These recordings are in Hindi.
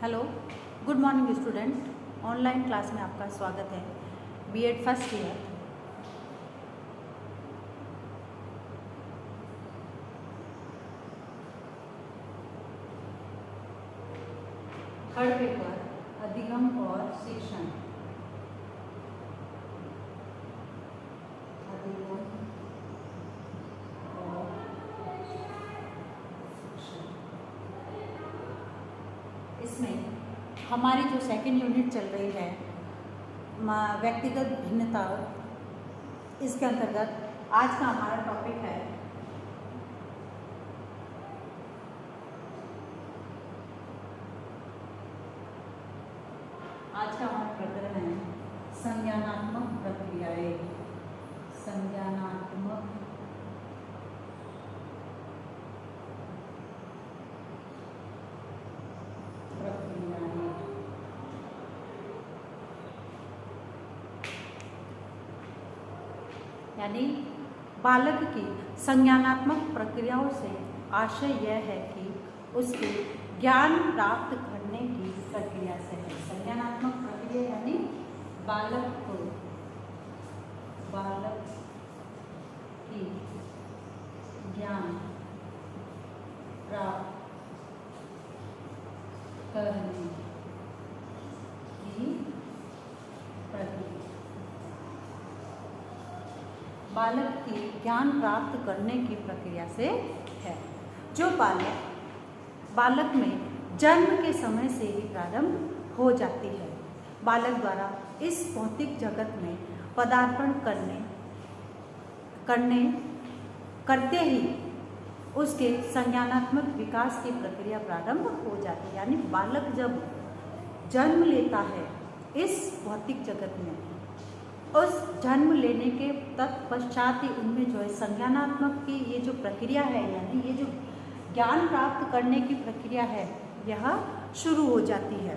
Hello, good morning student. Online class में आपका स्वागत है। BEd first year. Third paper अधिगम और शिक्षण। अधिगम और शिक्षण। इसमें हमारी जो सेकंड यूनिट चल रही है व्यक्तिगत भिन्नता, इसके अंतर्गत आज का हमारा टॉपिक है प्रकरण है संज्ञानात्मक प्रक्रियाएं। संज्ञानात्मक प्रक्रियाएं यानी बालक की संज्ञानात्मक प्रक्रियाओं से आशय यह है कि उसके ज्ञान प्राप्त करने की प्रक्रिया से है। संज्ञानात्मक प्रक्रिया यानी बालक की ज्ञान प्राप्त करने की प्रक्रिया। बालक की ज्ञान प्राप्त करने की प्रक्रिया से है, जो बालक में जन्म के समय से ही प्रारंभ हो जाती है। बालक द्वारा इस भौतिक जगत में पदार्पण करते ही उसके संज्ञानात्मक विकास की प्रक्रिया प्रारंभ हो जाती है। यानी बालक जब जन्म लेता है इस भौतिक जगत में, उस जन्म लेने के तत्पश्चात ही उनमें जो है संज्ञानात्मक की ये जो प्रक्रिया है, यानी ये जो ज्ञान प्राप्त करने की प्रक्रिया है, यह शुरू हो जाती है।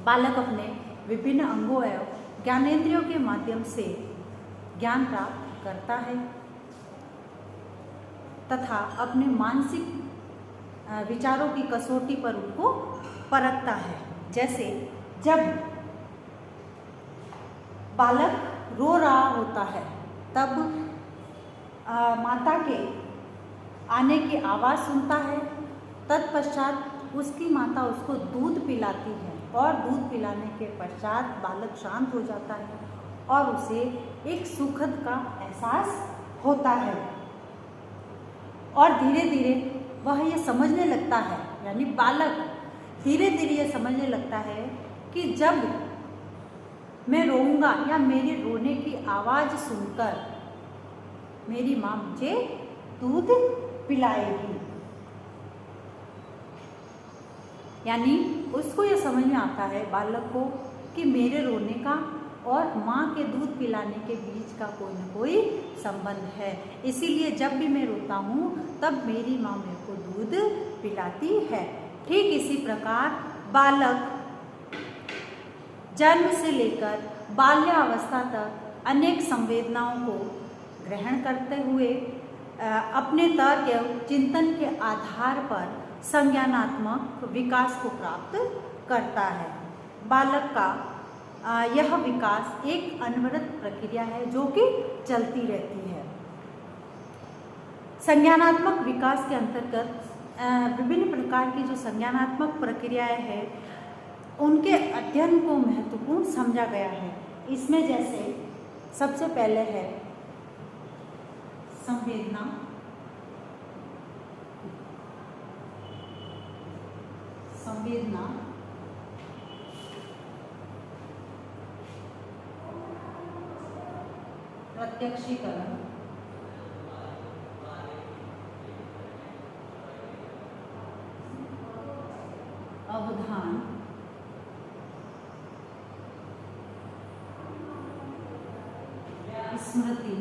बालक अपने विभिन्न अंगों एवं ज्ञानेंद्रियों के माध्यम से ज्ञान प्राप्त करता है तथा अपने मानसिक विचारों की कसौटी पर उनको परखता है। जैसे जब बालक रो रहा होता है तब माता के आने की आवाज़ सुनता है, तत्पश्चात उसकी माता उसको दूध पिलाती है और दूध पिलाने के पश्चात बालक शांत हो जाता है और उसे एक सुखद का एहसास होता है और धीरे धीरे वह ये समझने लगता है, यानी बालक धीरे धीरे ये समझने लगता है कि जब मैं रोऊंगा या मेरे रोने की आवाज़ सुनकर मेरी माँ मुझे दूध पिलाएगी। यानी उसको ये समझ में आता है बालक को कि मेरे रोने का और माँ के दूध पिलाने के बीच का कोई न कोई संबंध है, इसीलिए जब भी मैं रोता हूँ तब मेरी माँ मेरे को दूध पिलाती है। ठीक इसी प्रकार बालक जन्म से लेकर बाल्यावस्था तक अनेक संवेदनाओं को ग्रहण करते हुए अपने तर्क एवं चिंतन के आधार पर संज्ञानात्मक विकास को प्राप्त करता है। बालक का यह विकास एक अनवरत प्रक्रिया है जो कि चलती रहती है। संज्ञानात्मक विकास के अंतर्गत विभिन्न प्रकार की जो संज्ञानात्मक प्रक्रियाएं हैं उनके अध्ययन को महत्वपूर्ण समझा गया है। इसमें जैसे सबसे पहले है संवेदना, प्रत्यक्षीकरण, अवधान, स्मृति,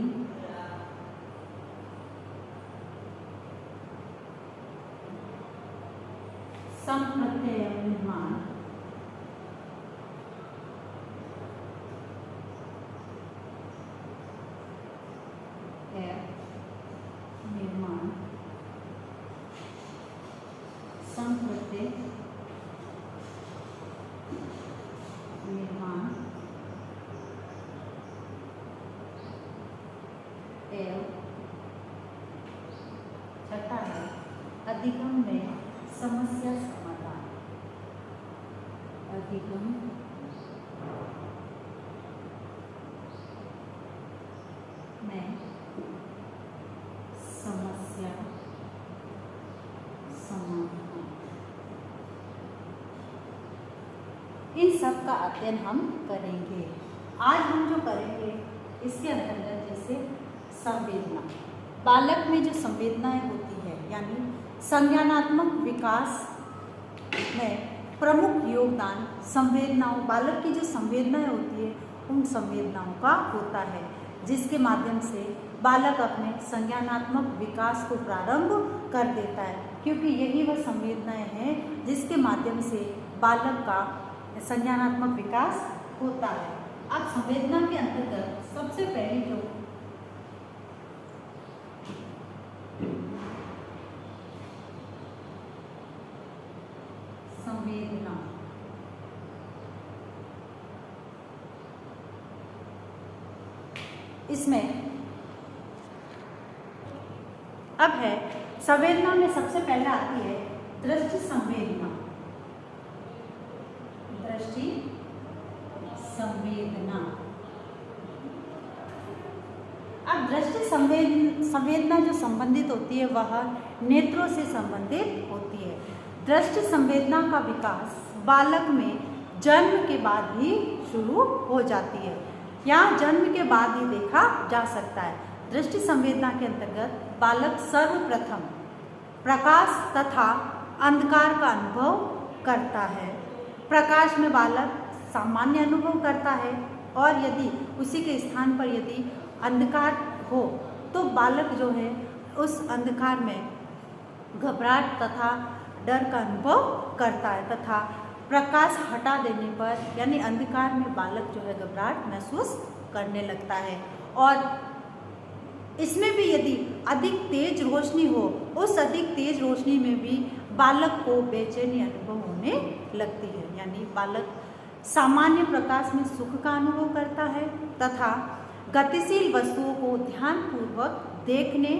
संप्रत्यय निर्माण, संप्रत्यय अधिगम में समस्या समाधान, अधिगम में समस्या समाधान, इन सब का अध्ययन हम करेंगे। आज हम जो करेंगे इसके अंतर्गत जैसे संवेदना, बालक में जो संवेदनाएं होती है यानी संज्ञानात्मक विकास में प्रमुख योगदान संवेदनाओं, बालक की जो संवेदनाएं होती है उन संवेदनाओं का होता है, जिसके माध्यम से बालक अपने संज्ञानात्मक विकास को प्रारंभ कर देता है, क्योंकि यही वह संवेदनाएं हैं जिसके माध्यम से बालक का संज्ञानात्मक विकास होता है। अब संवेदना के अंतर्गत सबसे पहले जो संवेदना, इसमें अब है संवेदना में सबसे पहले आती है दृष्टि संवेदना, दृष्टि संवेदना। अब दृष्टि संवेदना जो संबंधित होती है वह नेत्रों से संबंधित होती है। दृष्टि संवेदना का विकास बालक में जन्म के बाद ही शुरू हो जाती है, यहाँ जन्म के बाद ही देखा जा सकता है। दृष्टि संवेदना के अंतर्गत बालक सर्वप्रथम प्रकाश तथा अंधकार का अनुभव करता है। प्रकाश में बालक सामान्य अनुभव करता है और यदि उसी के स्थान पर यदि अंधकार हो तो बालक जो है उस अंधकार में घबराहट तथा डर का अनुभव करता है, तथा प्रकाश हटा देने पर यानी अंधकार में बालक जो है घबराहट महसूस करने लगता है। और इसमें भी यदि अधिक तेज रोशनी हो, उस अधिक तेज रोशनी में भी बालक को बेचैनी अनुभव होने लगती है, यानी बालक सामान्य प्रकाश में सुख का अनुभव करता है तथा गतिशील वस्तुओं को ध्यानपूर्वक देखने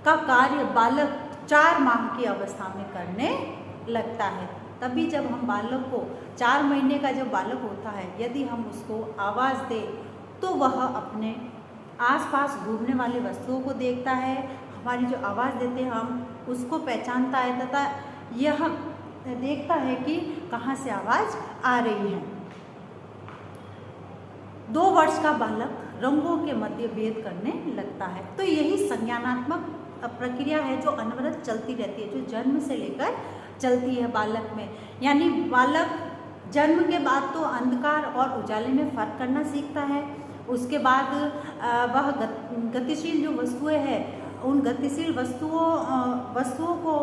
का कार्य बालक 4 माह की अवस्था में करने लगता है। तभी जब हम बालक को 4 महीने का जब बालक होता है, यदि हम उसको आवाज़ दें तो वह अपने आसपास घूमने वाली वस्तुओं को देखता है, हमारी जो आवाज़ देते हैं हम उसको पहचानता है तथा यह देखता है कि कहाँ से आवाज़ आ रही है। 2 वर्ष का बालक रंगों के मध्य भेद करने लगता है। तो यही संज्ञानात्मक प्रक्रिया है जो अनवरत चलती रहती है, जो जन्म से लेकर चलती है बालक में। यानी बालक जन्म के बाद तो अंधकार और उजाले में फ़र्क करना सीखता है, उसके बाद वह गतिशील जो वस्तुएं हैं उन गतिशील वस्तुओं को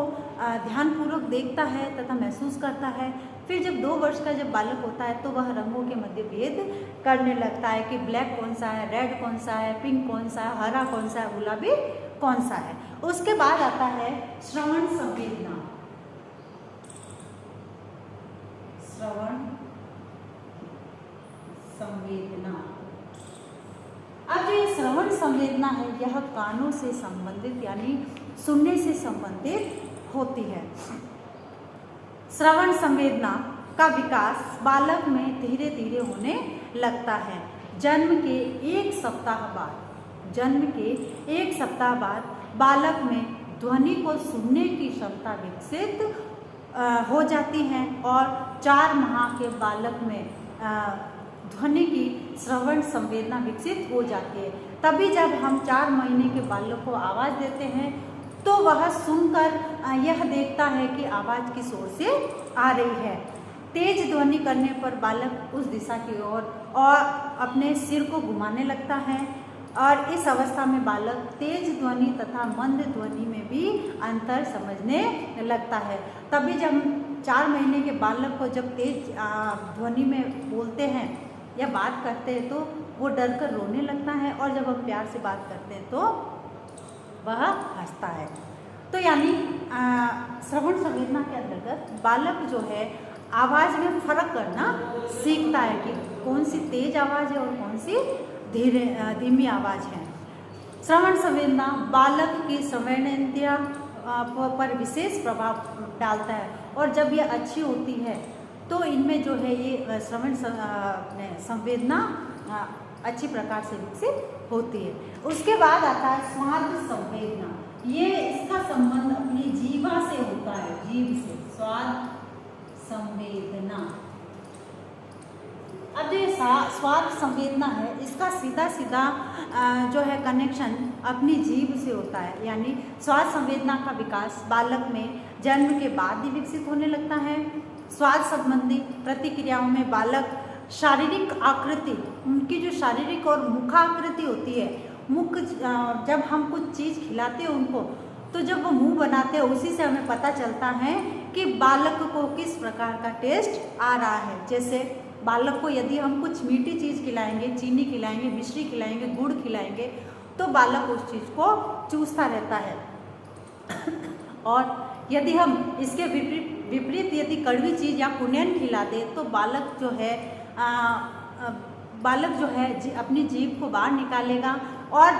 ध्यानपूर्वक देखता है तथा महसूस करता है। फिर जब 2 वर्ष का जब बालक होता है तो वह रंगों के मध्य भेद करने लगता है कि ब्लैक कौन सा है, रेड कौन सा है, पिंक कौन सा है, हरा कौन सा है, गुलाबी कौन सा है। उसके बाद आता है श्रवण संवेदना। श्रवण संवेदना, अब जो ये श्रवण संवेदना है यह कानों से संबंधित यानी सुनने से संबंधित होती है। श्रवण संवेदना का विकास बालक में धीरे धीरे होने लगता है। जन्म के 1 सप्ताह बाद बालक में ध्वनि को सुनने की क्षमता विकसित हो जाती है और 4 माह के बालक में ध्वनि की श्रवण संवेदना विकसित हो जाती है। तभी जब हम 4 महीने के बालक को आवाज़ देते हैं तो वह सुनकर यह देखता है कि आवाज़ किस ओर से आ रही है। तेज ध्वनि करने पर बालक उस दिशा की ओर और अपने सिर को घुमाने लगता है और इस अवस्था में बालक तेज ध्वनि तथा मंद ध्वनि में भी अंतर समझने लगता है। तभी जब 4 महीने के बालक को जब तेज ध्वनि में बोलते हैं या बात करते हैं तो वो डर कर रोने लगता है और जब हम प्यार से बात करते हैं तो वह हंसता है। तो यानी श्रवण संवेदना के अंतर्गत बालक जो है आवाज़ में फ़र्क करना सीखता है कि कौन सी तेज आवाज़ है और कौन सी धीमी आवाज़ है। श्रवण संवेदना बालक की श्रवणेंद्रिय पर विशेष प्रभाव डालता है। और जब ये अच्छी होती है तो इनमें जो है ये श्रवण संवेदना अच्छी प्रकार से विकसित होती है। उसके बाद आता है स्वाद संवेदना। ये इसका संबंध अपनी जीवा से होता है, जीभ से, स्वाद संवेदना। अब जो स्वाद संवेदना है इसका सीधा सीधा जो है कनेक्शन अपनी जीभ से होता है। यानी स्वाद संवेदना का विकास बालक में जन्म के बाद ही विकसित होने लगता है। स्वाद संबंधी प्रतिक्रियाओं में बालक शारीरिक आकृति, उनकी जो शारीरिक और मुखाकृति होती है, मुख जब हम कुछ चीज़ खिलाते हैं उनको, तो जब वो मुंह बनाते हैं उसी से हमें पता चलता है कि बालक को किस प्रकार का टेस्ट आ रहा है। जैसे बालक को यदि हम कुछ मीठी चीज़ खिलाएंगे, चीनी खिलाएंगे, मिश्री खिलाएंगे, गुड़ खिलाएंगे, तो बालक उस चीज़ को चूसता रहता है। और यदि हम इसके विपरीत यदि कड़वी चीज़ या कुनेन खिला दें तो बालक जो है अपनी जीभ को बाहर निकालेगा और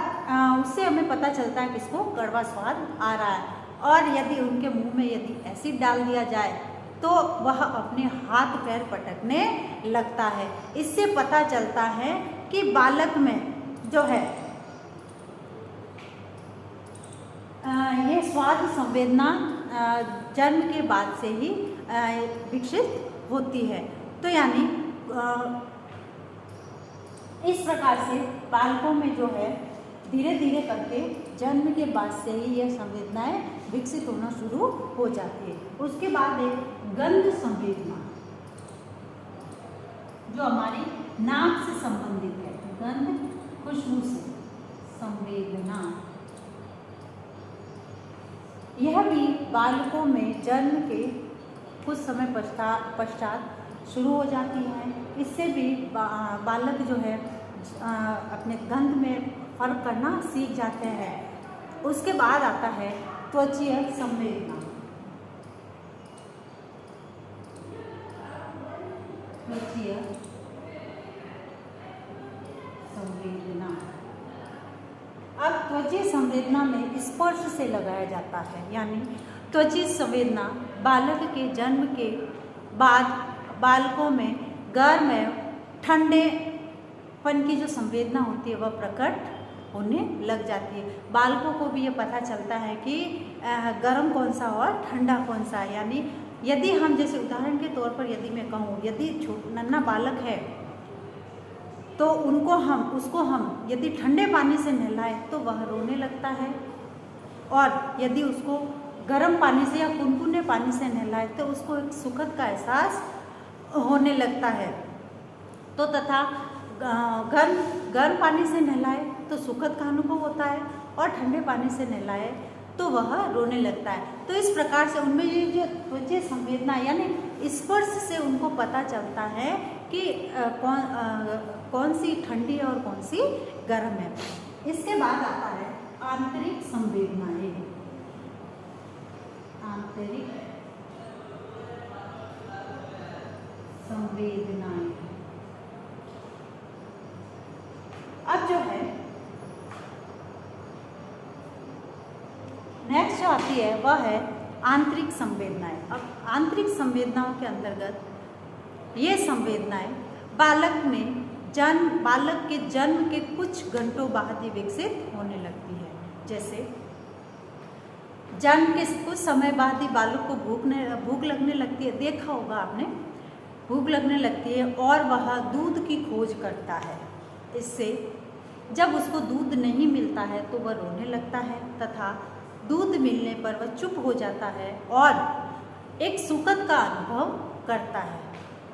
उससे हमें पता चलता है कि इसको कड़वा स्वाद आ रहा है। और यदि उनके मुंह में यदि एसिड डाल दिया जाए तो वह अपने हाथ पैर पटकने लगता है। इससे पता चलता है कि बालक में जो है ये स्वाद संवेदना जन्म के बाद से ही विकसित होती है। तो यानी इस प्रकार से बालकों में जो है धीरे धीरे करके जन्म के बाद से ही यह संवेदनाएं विकसित होना शुरू हो जाती है। उसके बाद एक गंध संवेदना जो हमारी नाक से संबंधित है, गंध खुशबू से संवेदना। यह भी बालकों में जन्म के कुछ समय पश्चात शुरू हो जाती है। इससे भी बालक जो है अपने गंध में फर्क करना सीख जाते हैं। उसके बाद आता है त्वचीय संवेदना। त्वचीय संवेदना, अब त्वचीय संवेदना में स्पर्श से लगाया जाता है। यानी त्वचीय संवेदना बालक के जन्म के बाद बालकों में गर्म ठंडेपन की जो संवेदना होती है वह प्रकट होने लग जाती है। बालकों को भी ये पता चलता है कि गर्म कौन सा और ठंडा कौन सा है। यानी यदि हम जैसे उदाहरण के तौर पर यदि मैं कहूँ, यदि नन्हा बालक है तो उसको हम यदि ठंडे पानी से नहलाएं तो वह रोने लगता है, और यदि उसको गर्म पानी से या कुनकुने पानी से नहलाएं तो उसको एक सुखद का एहसास होने लगता है। तो तथा गर्म पानी से नहलाए तो सुखद का अनुभव होता है, और ठंडे पानी से नहलाए तो वह रोने लगता है। तो इस प्रकार से उनमें ये जो त्वचीय संवेदना यानी स्पर्श से उनको पता चलता है कि कौन सी ठंडी और कौन सी गर्म है। इसके बाद आता है आंतरिक संवेदनाएं। आंतरिक संवेदनाएं अब जो है नेक्स्ट जो आती है वह है आंतरिक संवेदनाएं। अब आंतरिक संवेदनाओं के अंतर्गत ये संवेदनाएं बालक के जन्म के कुछ घंटों बाद ही विकसित होने लगती है। जैसे जन्म के कुछ समय बाद ही बालक को भूख लगने लगती है। देखा होगा आपने, भूख लगने लगती है और वह दूध की खोज करता है। इससे जब उसको दूध नहीं मिलता है तो वह रोने लगता है, तथा दूध मिलने पर वह चुप हो जाता है और एक सुखद का अनुभव करता है।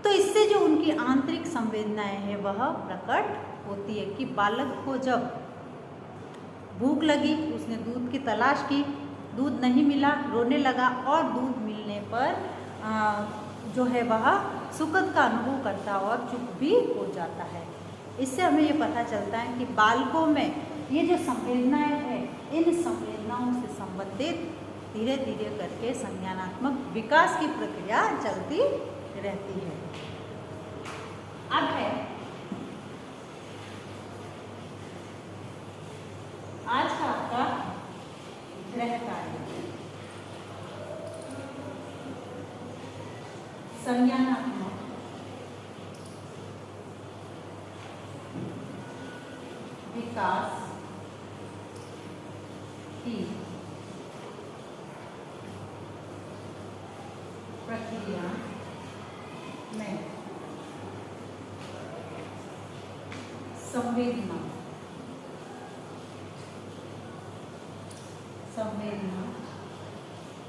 तो इससे जो उनकी आंतरिक संवेदनाएं हैं वह प्रकट होती है कि बालक को जब भूख लगी, उसने दूध की तलाश की, दूध नहीं मिला, रोने लगा, और दूध मिलने पर जो है वह सुखद का अनुभव करता है और चुप भी हो जाता है। इससे हमें ये पता चलता है कि बालकों में ये जो संवेदनाएं हैं, इन संवेदनाओं से संबंधित धीरे धीरे करके संज्ञानात्मक विकास की प्रक्रिया चलती रहती है। अब है आज का आपका गृह कार्य। संज्ञानात्मक विकास की प्रक्रिया में संवेदना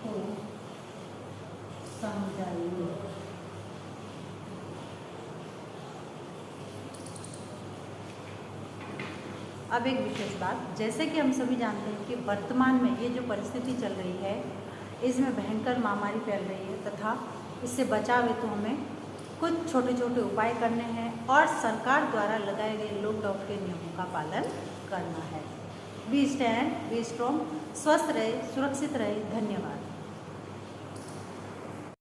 को समझाइए। अब एक विशेष बात, जैसे कि हम सभी जानते हैं कि वर्तमान में ये जो परिस्थिति चल रही है इसमें भयंकर महामारी फैल रही है तथा इससे बचाव हेतु हमें कुछ छोटे छोटे उपाय करने हैं और सरकार द्वारा लगाए गए लॉकडाउन के नियमों का पालन करना है। बी स्टैंड, बी स्ट्रॉन्ग, स्वस्थ रहे, सुरक्षित रहे। धन्यवाद।